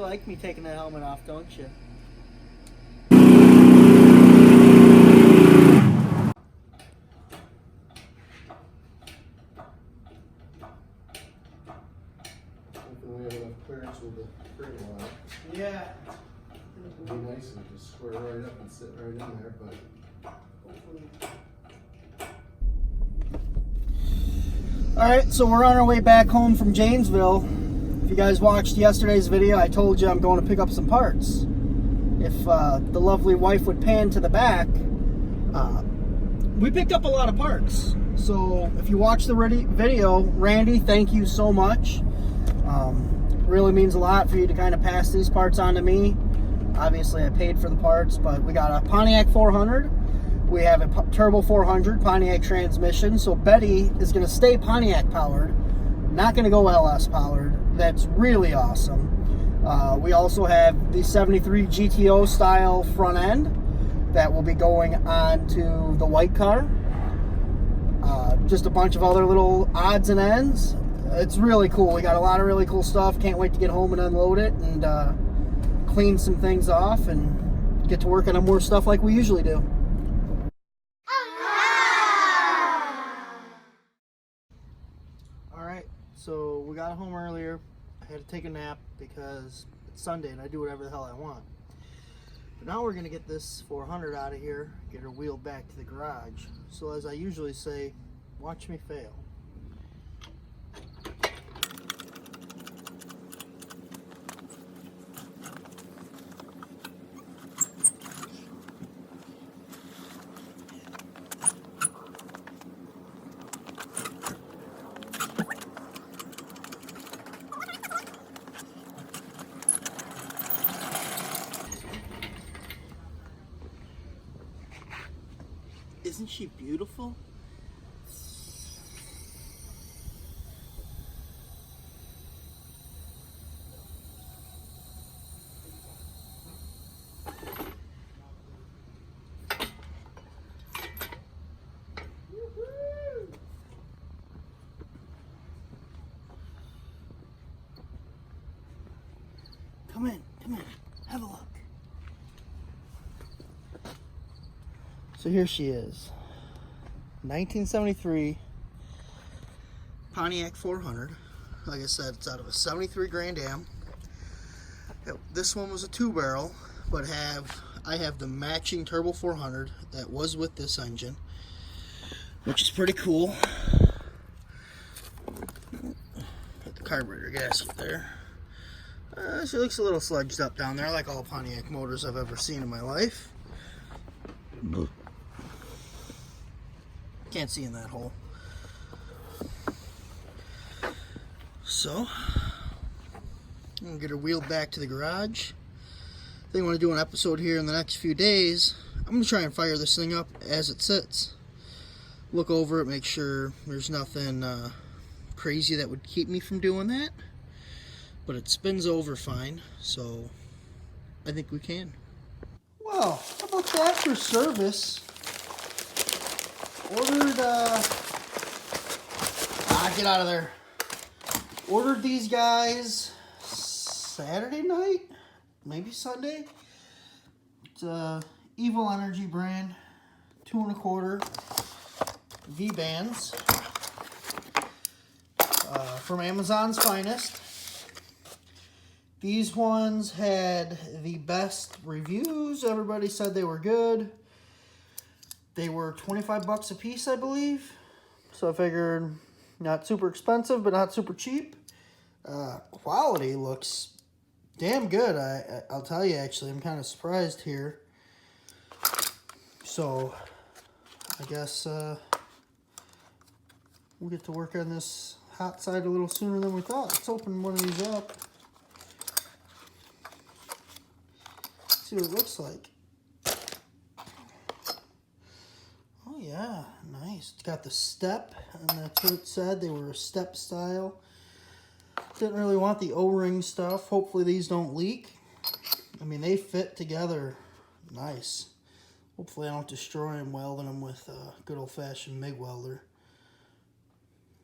like me taking the helmet off, don't you? We have enough clearance with the cradle on it. Yeah. It'd be nice and just square right up and sit right in there, but Alright, so we're on our way back home from Janesville. If you guys watched yesterday's video, I told you I'm going to pick up some parts. If the lovely wife would pan to the back, we picked up a lot of parts. So if you watched the video, Randy, thank you so much. Really means a lot for you to kind of pass these parts on to me. Obviously, I paid for the parts, but we got a Pontiac 400. We have a Turbo 400 Pontiac transmission. So Betty is going to stay Pontiac powered, not going to go LS powered. That's really awesome. We also have the 73 GTO style front end that will be going on to the white car. Just a bunch of other little odds and ends. It's really cool. We got a lot of really cool stuff. Can't wait to get home and unload it and clean some things off and get to work on more stuff like we usually do. Alright, so we got home earlier. I had to take a nap because it's Sunday and I do whatever the hell I want. But now we're going to get this 400 out of here, get her wheeled back to the garage. So as I usually say, watch me fail. Isn't she beautiful? Come in, have a look. So here she is, 1973 Pontiac 400. Like I said, it's out of a 73 Grand Am. This one was a 2-barrel, but I have the matching Turbo 400 that was with this engine, which is pretty cool. Put the carburetor gasket there. She looks a little sludged up down there, like all Pontiac motors I've ever seen in my life. Can't see in that hole. So, I'm going to get her wheeled back to the garage. I think I want to do an episode here in the next few days. I'm going to try and fire this thing up as it sits. Look over it, make sure there's nothing crazy that would keep me from doing that. But it spins over fine, so I think we can. Well, how about that for service? Ordered, get out of there. Ordered these guys Saturday night, maybe Sunday. It's a Evil Energy brand, 2 1/4 V-bands from Amazon's finest. These ones had the best reviews. Everybody said they were good. They were 25 bucks a piece, I believe. So I figured not super expensive, but not super cheap. Quality looks damn good. I'll tell you, actually, I'm kind of surprised here. So I guess we'll get to work on this hot side a little sooner than we thought. Let's open one of these up. See what it looks like. Oh yeah, nice. It's got the step, and that's what it said. They were a step style. Didn't really want the O-ring stuff. Hopefully these don't leak. I mean, they fit together nice. Hopefully I don't destroy them welding them with a good old-fashioned MIG welder.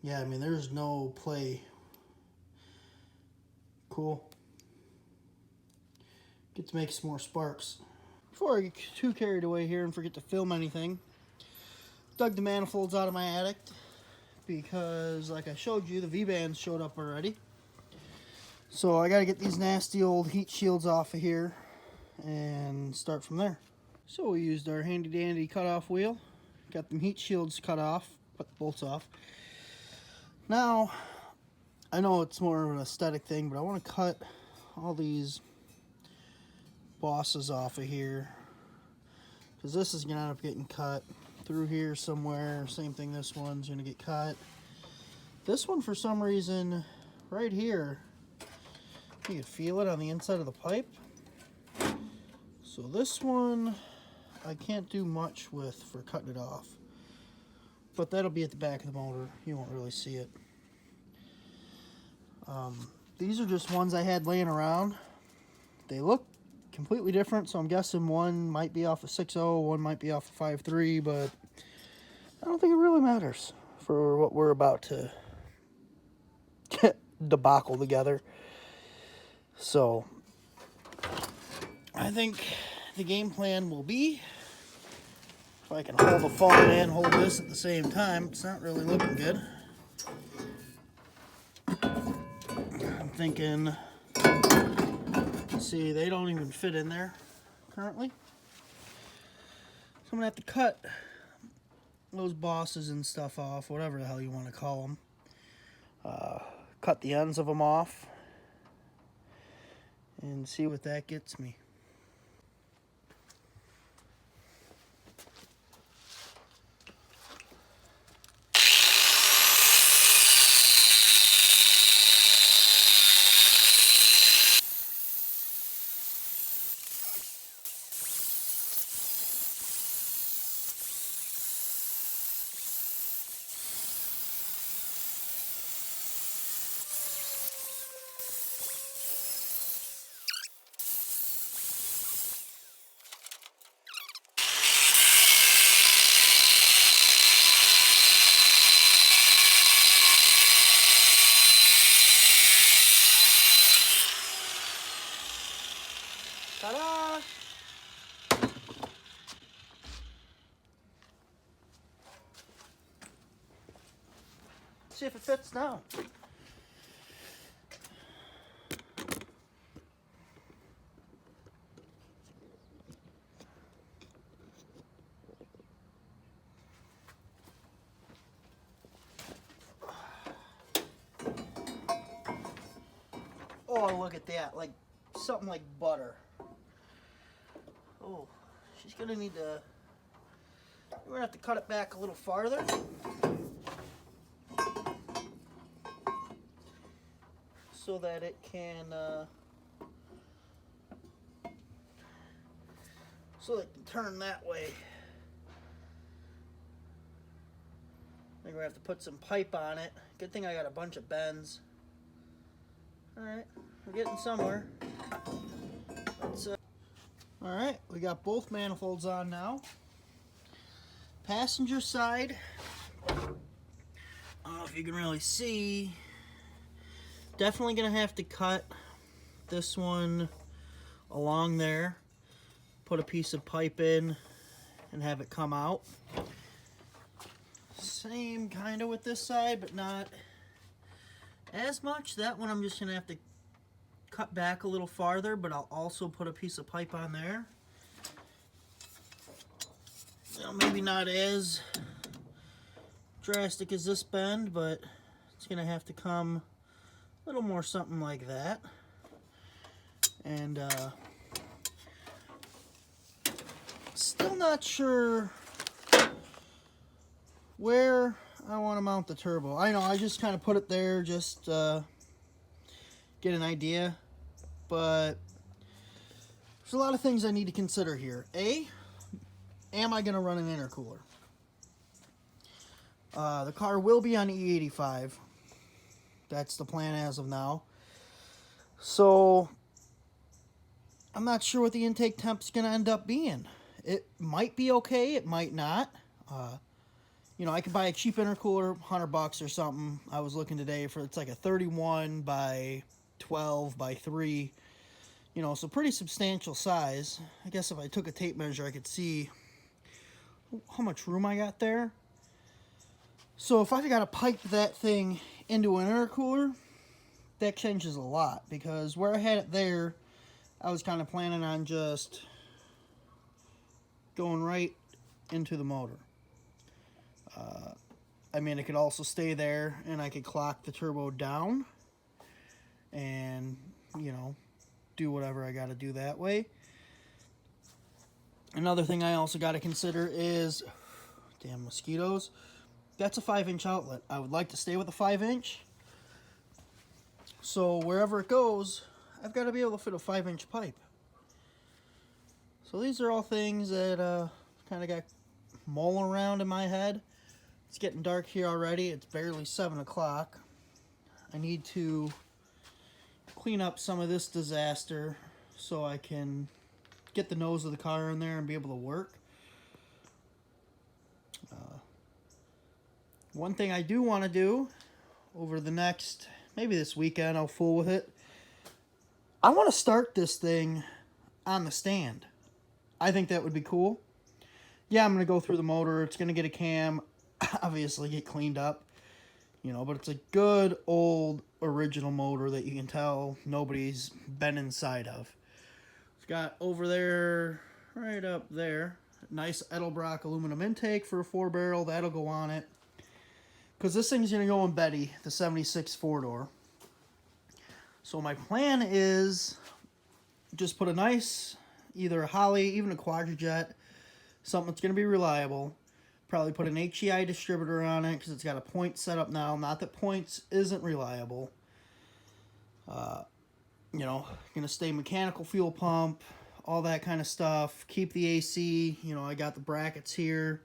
Yeah, I mean, there's no play. Cool. Get to make some more sparks. Before I get too carried away here and forget to film anything, dug the manifolds out of my attic because, like I showed you, the V-bands showed up already. So I gotta get these nasty old heat shields off of here and start from there. So we used our handy dandy cutoff wheel, got them heat shields cut off, put the bolts off. Now, I know it's more of an aesthetic thing, but I want to cut all these bosses off of here, because this is going to end up getting cut through here somewhere. Same thing, this one's going to get cut. This one, for some reason, right here, you can feel it on the inside of the pipe. So this one, I can't do much with for cutting it off. But that'll be at the back of the motor. You won't really see it. These are just ones I had laying around. They look completely different, so I'm guessing one might be off of 6.0, one might be off of 5.3, but I don't think it really matters for what we're about to debacle together. So I think the game plan will be, if I can hold the phone and hold this at the same time, it's not really looking good. I'm thinking, see, they don't even fit in there currently. So I'm gonna have to cut those bosses and stuff off, whatever the hell you want to call them. Cut the ends of them off and see what that gets me. Ta-da! See if it fits now. Oh, look at that, like something like butter. Oh, she's gonna need to, we're gonna have to cut it back a little farther. So that it can, so it can turn that way. I think we're gonna have to put some pipe on it. Good thing I got a bunch of bends. Alright, we're getting somewhere. Let's, alright, we got both manifolds on now. Passenger side, I don't know if you can really see. Definitely gonna have to cut this one along there, put a piece of pipe in and have it come out. Same kind of with this side, but not as much. That one I'm just gonna have to cut back a little farther, but I'll also put a piece of pipe on there. You know, maybe not as drastic as this bend, but it's gonna have to come a little more something like that. And still not sure where I want to mount the turbo. I know I just kind of put it there just get an idea, but there's a lot of things I need to consider here. A, am I going to run an intercooler? The car will be on E85. That's the plan as of now. So I'm not sure what the intake temp's going to end up being. It might be okay, it might not. You know, I could buy a cheap intercooler, $100 or something. I was looking today for, it's like a 31 by 12 by 3 You know, so pretty substantial size. I guess if I took a tape measure, I could see how much room I got there. So if I got to pipe that thing into an intercooler, that changes a lot, because where I had it there, I was kind of planning on just going right into the motor. I mean, it could also stay there, and I could clock the turbo down and, you know, do whatever I got to do that way. Another thing I also got to consider is, damn mosquitoes, that's a 5-inch outlet. I would like to stay with a 5-inch. So wherever it goes, I've got to be able to fit a 5-inch pipe. So these are all things that kind of got mulling around in my head. It's getting dark here already. It's barely 7 o'clock. I need to clean up some of this disaster so I can get the nose of the car in there and be able to work. One thing I do want to do over the next, maybe this weekend, I'll fool with it. I want to start this thing on the stand. I think that would be cool. Yeah, I'm going to go through the motor. It's going to get a cam, obviously get cleaned up, you know, but it's a good old original motor that you can tell nobody's been inside of. It's got over there, right up there, nice Edelbrock aluminum intake for a 4-barrel. That'll go on it, because this thing's going to go in Betty, the 76 4-door. So my plan is just put a nice, either a Holley, even a Quadrajet, something that's going to be reliable. Probably put an HEI distributor on it, because it's got a point set up now. Not that points isn't reliable. You know, going to stay mechanical fuel pump, all that kind of stuff. Keep the AC. You know, I got the brackets here.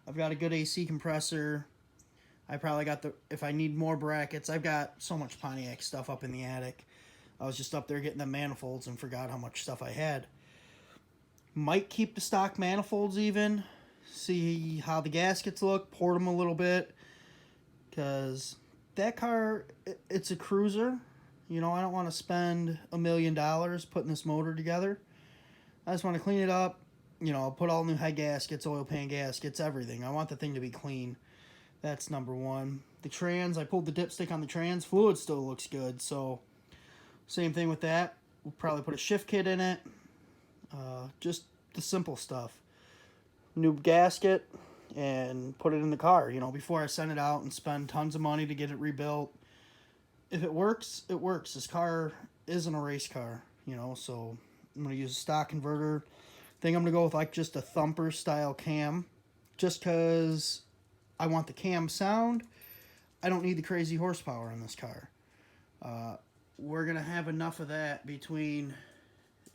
I've got a good AC compressor. I probably got the, if I need more brackets, I've got so much Pontiac stuff up in the attic. I was just up there getting the manifolds and forgot how much stuff I had. Might keep the stock manifolds even. See how the gaskets look. Port them a little bit. Because that car, it's a cruiser. You know, I don't want to spend $1 million putting this motor together. I just want to clean it up. You know, put all new head gaskets, oil pan gaskets, everything. I want the thing to be clean. That's number one. The trans, I pulled the dipstick on the trans. Fluid still looks good, so same thing with that. We'll probably put a shift kit in it. Just the simple stuff. New gasket, and put it in the car, you know, before I send it out and spend tons of money to get it rebuilt. If it works, it works. This car isn't a race car, you know, so I'm going to use a stock converter. I think I'm going to go with like just a thumper style cam, just because I want the cam sound. I don't need the crazy horsepower in this car. We're going to have enough of that between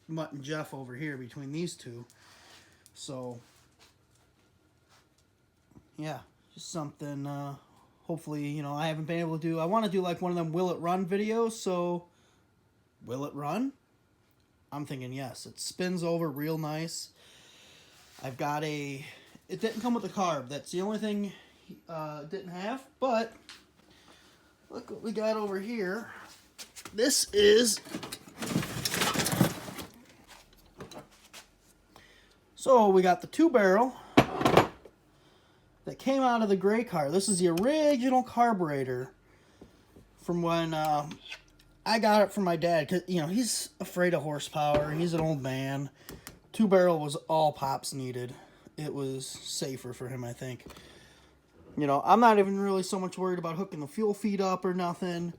Mutt and Jeff over here, between these two. So, yeah, just something, hopefully, you know, I haven't been able to do. I want to do like one of them Will It Run videos, so will it run? I'm thinking yes. It spins over real nice. I've got a, it didn't come with a carb. That's the only thing it didn't have, but look what we got over here. This is, so we got the 2-barrel that came out of the gray car. This is the original carburetor from when I got it from my dad. 'Cause, you know, he's afraid of horsepower. He's an old man. 2-barrel was all Pops needed. It was safer for him, I think. You know, I'm not even really so much worried about hooking the fuel feed up or nothing.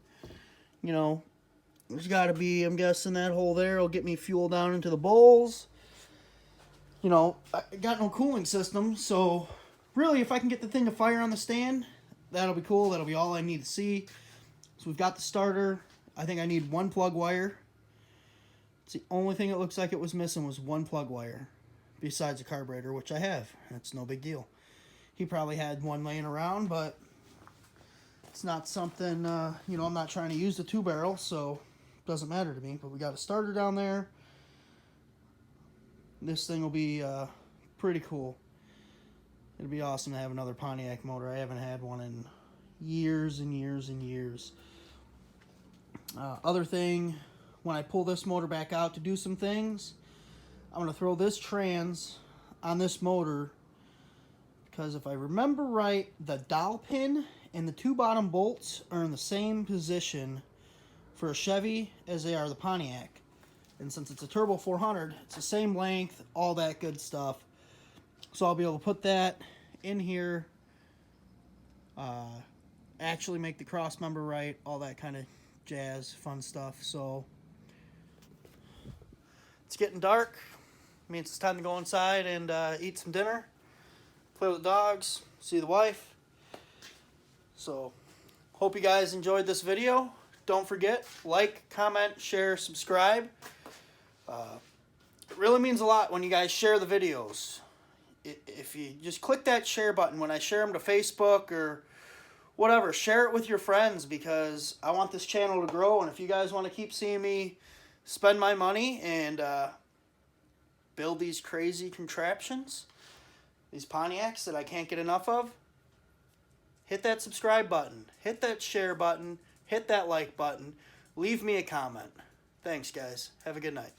You know, there's got to be, I'm guessing that hole there will get me fuel down into the bowls. You know, I got no cooling system, so really, if I can get the thing to fire on the stand, that'll be cool. That'll be all I need to see. So we've got the starter. I think I need 1 plug wire. It's the only thing it looks like it was missing was 1 plug wire, besides the carburetor, which I have. That's no big deal. He probably had one laying around, but it's not something, you know, I'm not trying to use the 2-barrel, so it doesn't matter to me. But we got a starter down there. This thing will be pretty cool. It'd be awesome to have another Pontiac motor. I haven't had one in years and years and years. Other thing, when I pull this motor back out to do some things, I'm going to throw this trans on this motor, because if I remember right, the dowel pin and the 2 bottom bolts are in the same position for a Chevy as they are the Pontiac. And since it's a Turbo 400, it's the same length, all that good stuff. So I'll be able to put that in here, actually make the cross member right, all that kind of jazz, fun stuff. So it's getting dark. Means it's time to go inside and eat some dinner, play with the dogs, see the wife. So hope you guys enjoyed this video. Don't forget, like, comment, share, subscribe. It really means a lot when you guys share the videos. If you just click that share button when I share them to Facebook or whatever, share it with your friends, because I want this channel to grow. And if you guys want to keep seeing me spend my money and build these crazy contraptions, these Pontiacs that I can't get enough of, hit that subscribe button, hit that share button, hit that like button, leave me a comment. Thanks, guys. Have a good night.